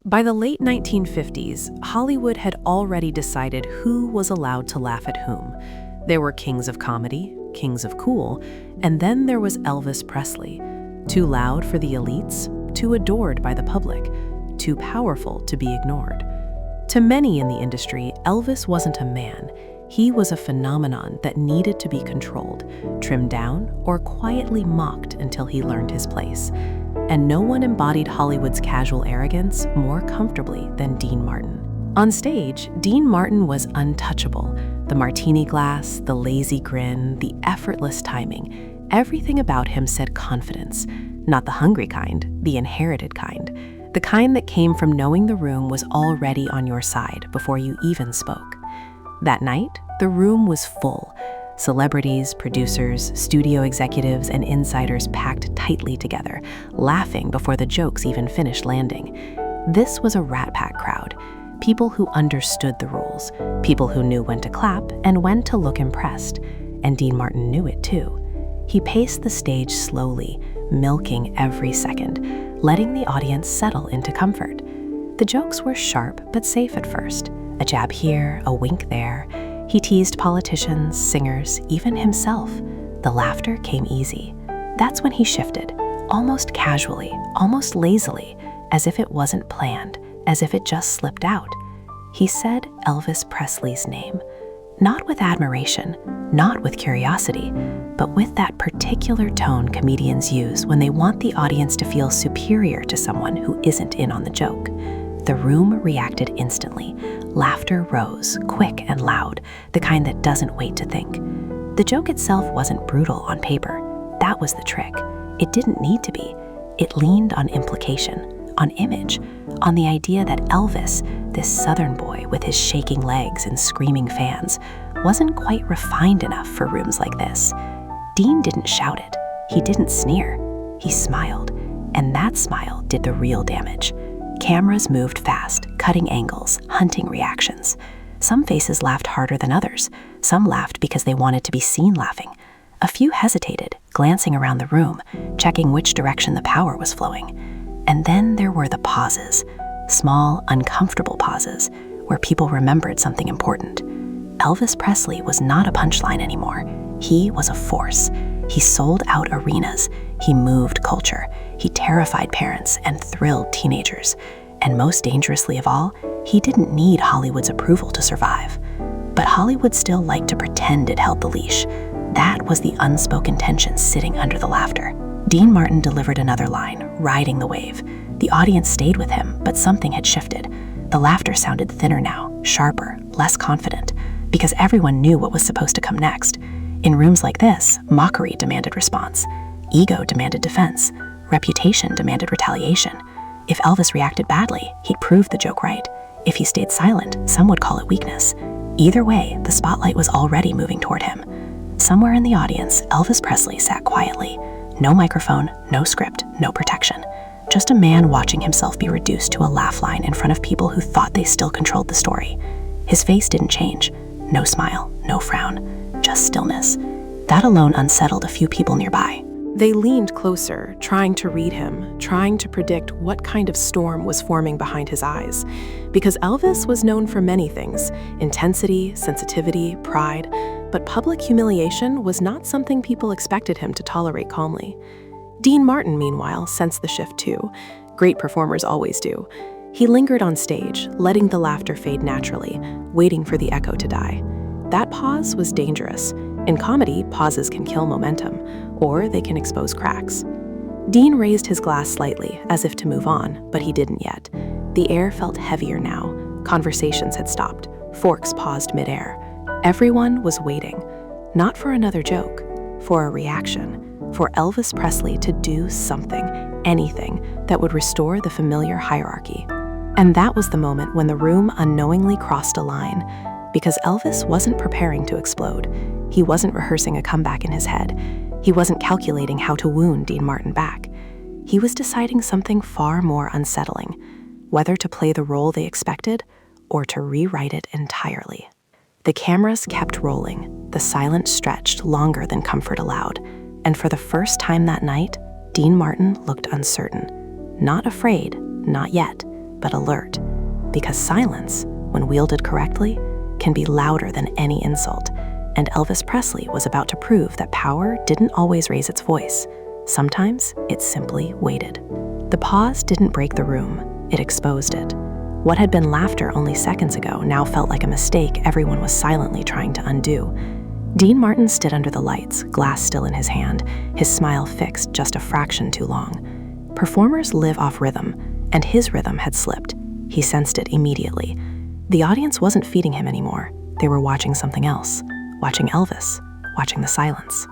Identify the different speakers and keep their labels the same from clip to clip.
Speaker 1: By the late 1950s, Hollywood had already decided who was allowed to laugh at whom. There were kings of comedy, kings of cool, and then there was Elvis Presley. Too loud for the elites, too adored by the public, too powerful to be ignored. To many in the industry, Elvis wasn't a man. He was a phenomenon that needed to be controlled, trimmed down, or quietly mocked until he learned his place. And no one embodied Hollywood's casual arrogance more comfortably than Dean Martin. On stage, Dean Martin was untouchable. The martini glass, the lazy grin, the effortless timing, everything about him said confidence. Not the hungry kind, the inherited kind. The kind that came from knowing the room was already on your side before you even spoke. That night, the room was full. Celebrities, producers, studio executives, and insiders packed tightly together, laughing before the jokes even finished landing. This was a Rat Pack crowd. People who understood the rules, people who knew when to clap and when to look impressed. And Dean Martin knew it too. He paced the stage slowly, milking every second, letting the audience settle into comfort. The jokes were sharp but safe at first. A jab here, a wink there. He teased politicians, singers, even himself. The laughter came easy. That's when he shifted, almost casually, almost lazily, as if it wasn't planned, as if it just slipped out. He said Elvis Presley's name, not with admiration, not with curiosity, but with that particular tone comedians use when they want the audience to feel superior to someone who isn't in on the joke. The room reacted instantly. Laughter rose, quick and loud, the kind that doesn't wait to think. The joke itself wasn't brutal on paper. That was the trick. It didn't need to be. It leaned on implication, on image, on the idea that Elvis, this Southern boy with his shaking legs and screaming fans, wasn't quite refined enough for rooms like this. Dean didn't shout it. He didn't sneer. He smiled, and that smile did the real damage. Cameras moved fast, cutting angles, hunting reactions. Some faces laughed harder than others. Some laughed because they wanted to be seen laughing. A few hesitated, glancing around the room, checking which direction the power was flowing. And then there were the pauses, small, uncomfortable pauses, where people remembered something important. Elvis Presley was not a punchline anymore. He was a force. He sold out arenas. He moved culture. He terrified parents and thrilled teenagers. And most dangerously of all, he didn't need Hollywood's approval to survive. But Hollywood still liked to pretend it held the leash. That was the unspoken tension sitting under the laughter. Dean Martin delivered another line, riding the wave. The audience stayed with him, but something had shifted. The laughter sounded thinner now, sharper, less confident, because everyone knew what was supposed to come next. In rooms like this, mockery demanded response. Ego demanded defense. Reputation demanded retaliation. If Elvis reacted badly, he'd prove the joke right. If he stayed silent, some would call it weakness. Either way, the spotlight was already moving toward him. Somewhere in the audience, Elvis Presley sat quietly. No microphone, no script, no protection. Just a man watching himself be reduced to a laugh line in front of people who thought they still controlled the story. His face didn't change. No smile, no frown, just stillness. That alone unsettled a few people nearby.
Speaker 2: They leaned closer, trying to read him, trying to predict what kind of storm was forming behind his eyes. Because Elvis was known for many things: intensity, sensitivity, pride. But public humiliation was not something people expected him to tolerate calmly. Dean Martin, meanwhile, sensed the shift too. Great performers always do. He lingered on stage, letting the laughter fade naturally, waiting for the echo to die. That pause was dangerous. In comedy, pauses can kill momentum, or they can expose cracks. Dean raised his glass slightly, as if to move on, but he didn't yet. The air felt heavier now. Conversations had stopped. Forks paused midair. Everyone was waiting, not for another joke, for a reaction, for Elvis Presley to do something, anything, that would restore the familiar hierarchy. And that was the moment when the room unknowingly crossed a line, because Elvis wasn't preparing to explode. He wasn't rehearsing a comeback in his head. He wasn't calculating how to wound Dean Martin back. He was deciding something far more unsettling, whether to play the role they expected or to rewrite it entirely. The cameras kept rolling. The silence stretched longer than comfort allowed. And for the first time that night, Dean Martin looked uncertain. Not afraid, not yet, but alert, because silence, when wielded correctly, can be louder than any insult, and Elvis Presley was about to prove that power didn't always raise its voice. Sometimes it simply waited. The pause didn't break the room, it exposed it. What had been laughter only seconds ago now felt like a mistake everyone was silently trying to undo. Dean Martin stood under the lights, glass still in his hand, his smile fixed just a fraction too long. Performers live off rhythm, and his rhythm had slipped. He sensed it immediately. The audience wasn't feeding him anymore. They were watching something else, watching Elvis, watching the silence.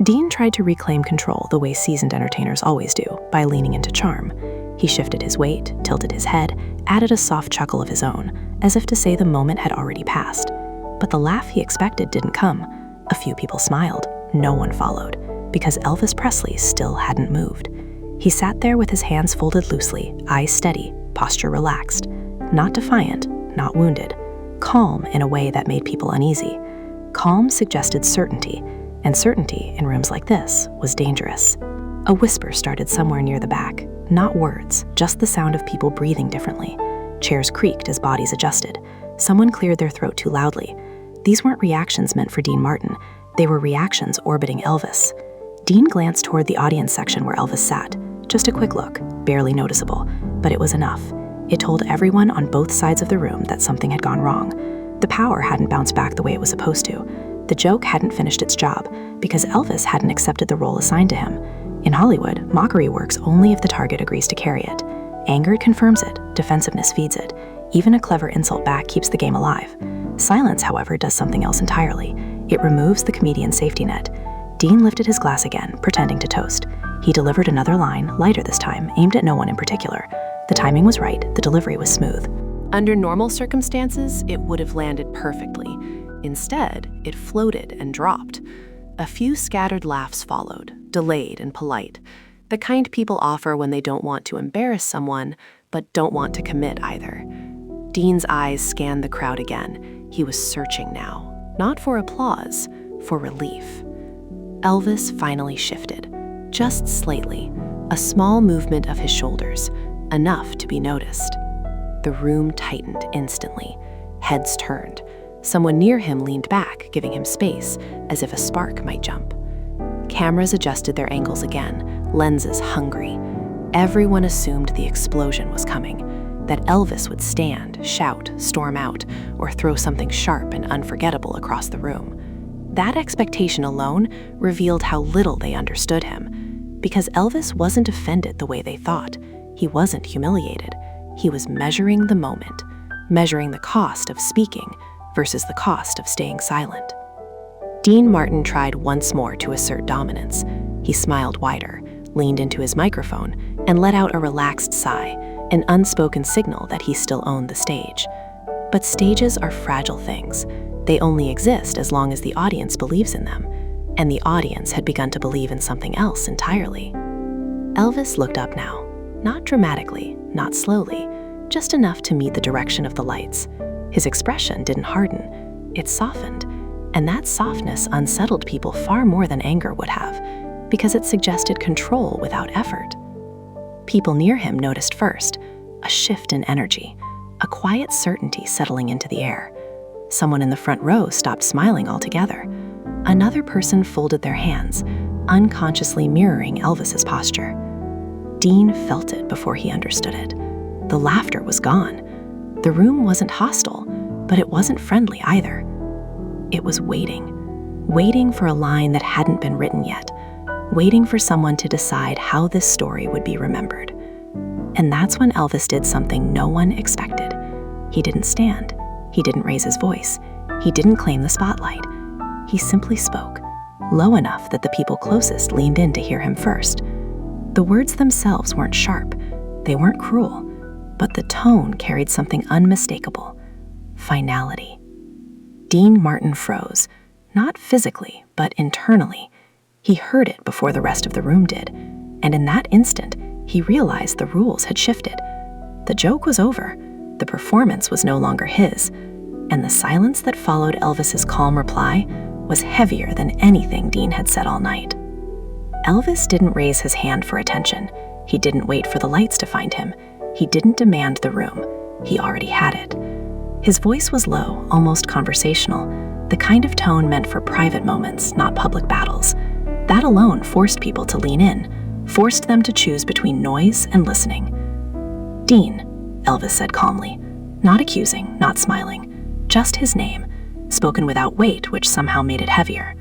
Speaker 2: Dean tried to reclaim control the way seasoned entertainers always do, by leaning into charm. He shifted his weight, tilted his head, added a soft chuckle of his own, as if to say the moment had already passed. But the laugh he expected didn't come. A few people smiled. No one followed, because Elvis Presley still hadn't moved. He sat there with his hands folded loosely, eyes steady, posture relaxed. Not defiant, not wounded. Calm in a way that made people uneasy. Calm suggested certainty, and certainty in rooms like this was dangerous. A whisper started somewhere near the back. Not words, just the sound of people breathing differently. Chairs creaked as bodies adjusted. Someone cleared their throat too loudly. These weren't reactions meant for Dean Martin. They were reactions orbiting Elvis. Dean glanced toward the audience section where Elvis sat. Just a quick look, barely noticeable, but it was enough. It told everyone on both sides of the room that something had gone wrong. The power hadn't bounced back the way it was supposed to. The joke hadn't finished its job, because Elvis hadn't accepted the role assigned to him. In Hollywood, mockery works only if the target agrees to carry it. Anger confirms it, defensiveness feeds it. Even a clever insult back keeps the game alive. Silence, however, does something else entirely. It removes the comedian's safety net. Dean lifted his glass again, pretending to toast. He delivered another line, lighter this time, aimed at no one in particular. The timing was right, the delivery was smooth.
Speaker 1: Under normal circumstances, it would have landed perfectly. Instead, it floated and dropped. A few scattered laughs followed, delayed and polite, the kind people offer when they don't want to embarrass someone, but don't want to commit either. Dean's eyes scanned the crowd again. He was searching now, not for applause, for relief. Elvis finally shifted, just slightly, a small movement of his shoulders, enough to be noticed. The room tightened instantly. Heads turned. Someone near him leaned back, giving him space, as if a spark might jump. Cameras adjusted their angles again, lenses hungry. Everyone assumed the explosion was coming, that Elvis would stand, shout, storm out, or throw something sharp and unforgettable across the room. That expectation alone revealed how little they understood him, because Elvis wasn't offended the way they thought. He wasn't humiliated. He was measuring the moment, measuring the cost of speaking versus the cost of staying silent. Dean Martin tried once more to assert dominance. He smiled wider, leaned into his microphone, and let out a relaxed sigh, an unspoken signal that he still owned the stage. But stages are fragile things. They only exist as long as the audience believes in them, and the audience had begun to believe in something else entirely. Elvis looked up now, not dramatically, not slowly, just enough to meet the direction of the lights. His expression didn't harden, it softened, and that softness unsettled people far more than anger would have, because it suggested control without effort. People near him noticed first, a shift in energy, a quiet certainty settling into the air. Someone in the front row stopped smiling altogether. Another person folded their hands, unconsciously mirroring Elvis's posture. Dean felt it before he understood it. The laughter was gone. The room wasn't hostile, but it wasn't friendly either. It was waiting for a line that hadn't been written yet, waiting for someone to decide how this story would be remembered. And that's when Elvis did something no one expected. He didn't stand. He didn't raise his voice. He didn't claim the spotlight. He simply spoke, low enough that the people closest leaned in to hear him first. The words themselves weren't sharp. They weren't cruel. But the tone carried something unmistakable: finality. Dean Martin froze, not physically, but internally. He heard it before the rest of the room did, and in that instant, he realized the rules had shifted. The joke was over, the performance was no longer his, and the silence that followed Elvis's calm reply was heavier than anything Dean had said all night. Elvis didn't raise his hand for attention. He didn't wait for the lights to find him.
Speaker 2: He didn't demand the room. He already had it. His voice was low, almost conversational, the kind of tone meant for private moments, not public battles. That alone forced people to lean in, forced them to choose between noise and listening. "Dean," Elvis said calmly, not accusing, not smiling, just his name, spoken without weight, which somehow made it heavier.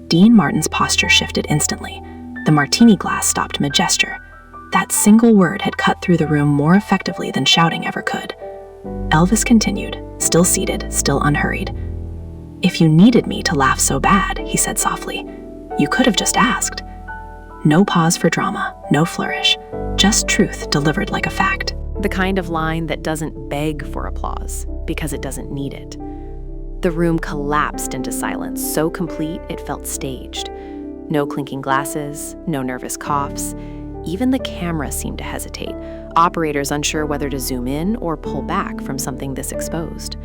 Speaker 2: Dean Martin's posture shifted instantly. The martini glass stopped mid-gesture. That single word had cut through the room more effectively than shouting ever could. Elvis continued, still seated, still unhurried. "If you needed me to laugh so bad," he said softly, "you could have just asked." No pause for drama, no flourish, just truth delivered like a fact.
Speaker 1: The kind of line that doesn't beg for applause because it doesn't need it. The room collapsed into silence, so complete it felt staged. No clinking glasses, no nervous coughs. Even the camera seemed to hesitate, operators unsure whether to zoom in or pull back from something this exposed.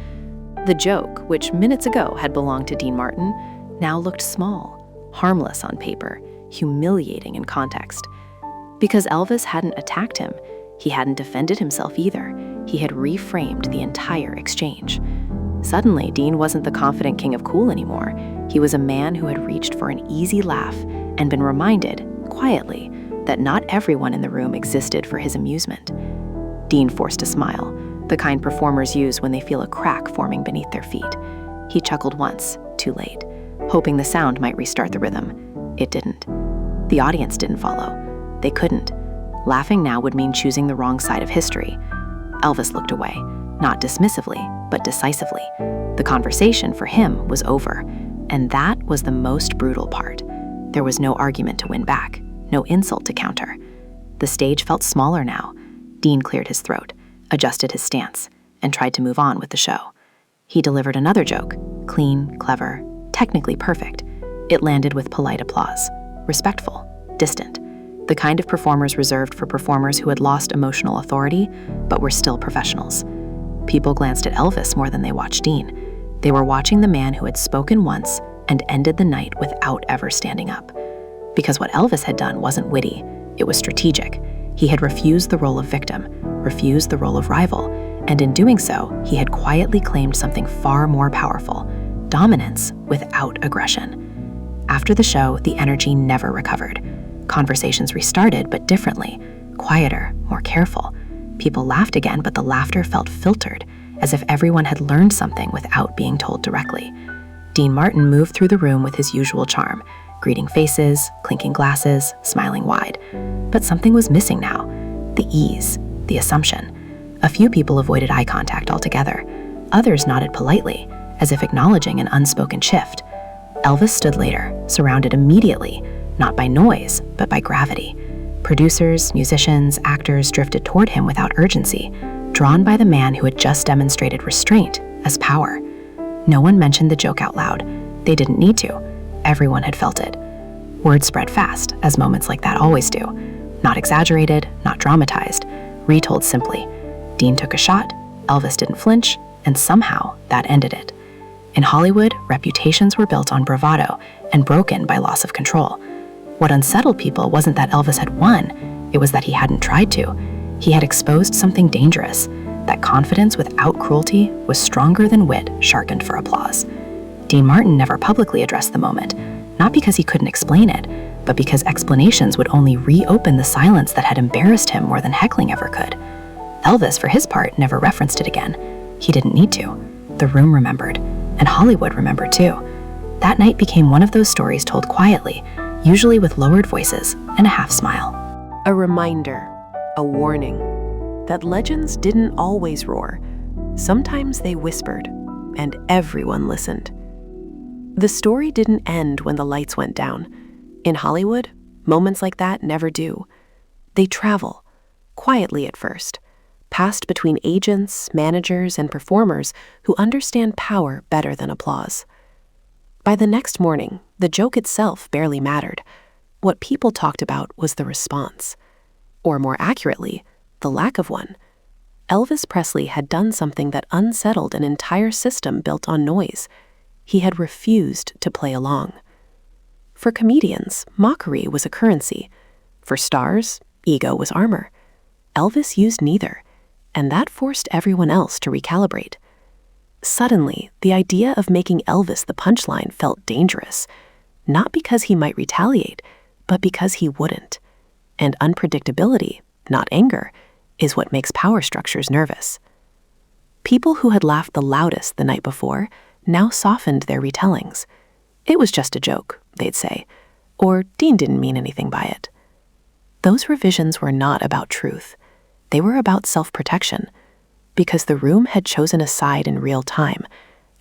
Speaker 1: The joke, which minutes ago had belonged to Dean Martin, now looked small, harmless on paper, humiliating in context. Because Elvis hadn't attacked him, he hadn't defended himself either. He had reframed the entire exchange. Suddenly, Dean wasn't the confident king of cool anymore. He was a man who had reached for an easy laugh and been reminded, quietly, that not everyone in the room existed for his amusement. Dean forced a smile, the kind performers use when they feel a crack forming beneath their feet. He chuckled once, too late, hoping the sound might restart the rhythm. It didn't. The audience didn't follow. They couldn't. Laughing now would mean choosing the wrong side of history. Elvis looked away, not dismissively, but decisively. The conversation for him was over, and that was the most brutal part. There was no argument to win back, no insult to counter. The stage felt smaller now. Dean cleared his throat, adjusted his stance, and tried to move on with the show. He delivered another joke, clean, clever, technically perfect. It landed with polite applause, respectful, distant, the kind of performers reserved for performers who had lost emotional authority, but were still professionals. People glanced at Elvis more than they watched Dean. They were watching the man who had spoken once and ended the night without ever standing up. Because what Elvis had done wasn't witty, it was strategic. He had refused the role of victim, refused the role of rival, and in doing so, he had quietly claimed something far more powerful: dominance without aggression. After the show, the energy never recovered. Conversations restarted, but differently, quieter, more careful. People laughed again, but the laughter felt filtered, as if everyone had learned something without being told directly. Dean Martin moved through the room with his usual charm, greeting faces, clinking glasses, smiling wide. But something was missing now: the ease, the assumption. A few people avoided eye contact altogether. Others nodded politely, as if acknowledging an unspoken shift. Elvis stood later, surrounded immediately, not by noise, but by gravity. Producers, musicians, actors drifted toward him without urgency, drawn by the man who had just demonstrated restraint as power. No one mentioned the joke out loud. They didn't need to. Everyone had felt it. Word spread fast, as moments like that always do. Not exaggerated, not dramatized, retold simply. Dean took a shot, Elvis didn't flinch, and somehow that ended it. In Hollywood, reputations were built on bravado and broken by loss of control. What unsettled people wasn't that Elvis had won, it was that he hadn't tried to. He had exposed something dangerous, that confidence without cruelty was stronger than wit sharpened for applause. Dean Martin never publicly addressed the moment, not because he couldn't explain it, but because explanations would only reopen the silence that had embarrassed him more than heckling ever could. Elvis, for his part, never referenced it again. He didn't need to. The room remembered, and Hollywood remembered too. That night became one of those stories told quietly, usually with lowered voices and a half smile.
Speaker 2: A reminder, a warning, that legends didn't always roar. Sometimes they whispered, and everyone listened. The story didn't end when the lights went down. In Hollywood, moments like that never do. They travel, quietly at first, passed between agents, managers, and performers who understand power better than applause. By the next morning, the joke itself barely mattered. What people talked about was the response. Or more accurately, the lack of one. Elvis Presley had done something that unsettled an entire system built on noise. He had refused to play along. For comedians, mockery was a currency. For stars, ego was armor. Elvis used neither, and that forced everyone else to recalibrate. Suddenly, the idea of making Elvis the punchline felt dangerous, not because he might retaliate, but because he wouldn't. And unpredictability, not anger, is what makes power structures nervous. People who had laughed the loudest the night before now softened their retellings. It was just a joke, they'd say, or Dean didn't mean anything by it. Those revisions were not about truth. They were about self-protection, because the room had chosen a side in real time,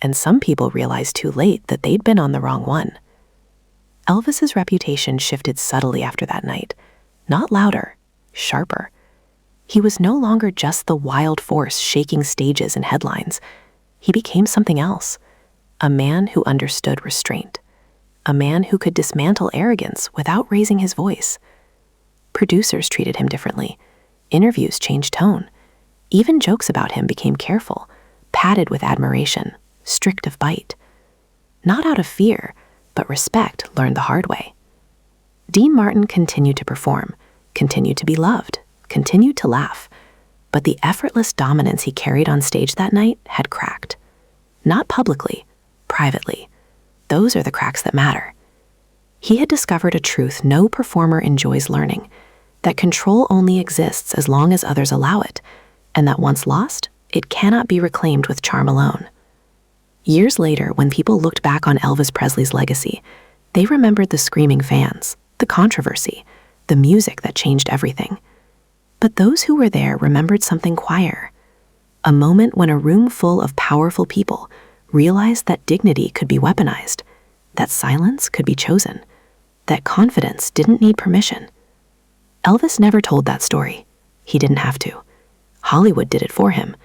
Speaker 2: and some people realized too late that they'd been on the wrong one. Elvis's reputation shifted subtly after that night, not louder, sharper. He was no longer just the wild force shaking stages and headlines. He became something else, a man who understood restraint, a man who could dismantle arrogance without raising his voice. Producers treated him differently. Interviews changed tone. Even jokes about him became careful, padded with admiration, strict of bite. Not out of fear, but respect learned the hard way. Dean Martin continued to perform, continued to be loved, continued to laugh, but the effortless dominance he carried on stage that night had cracked. Not publicly, privately. Those are the cracks that matter. He had discovered a truth no performer enjoys learning, that control only exists as long as others allow it, and that once lost, it cannot be reclaimed with charm alone. Years later, when people looked back on Elvis Presley's legacy, they remembered the screaming fans, the controversy, the music that changed everything. But those who were there remembered something quieter, a moment when a room full of powerful people realized that dignity could be weaponized, that silence could be chosen, that confidence didn't need permission. Elvis never told that story. He didn't have to. Hollywood did it for him.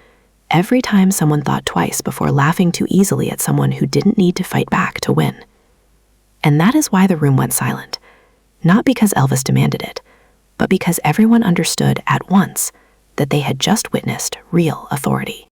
Speaker 2: Every time someone thought twice before laughing too easily at someone who didn't need to fight back to win. And that is why the room went silent. Not because Elvis demanded it, but because everyone understood at once that they had just witnessed real authority.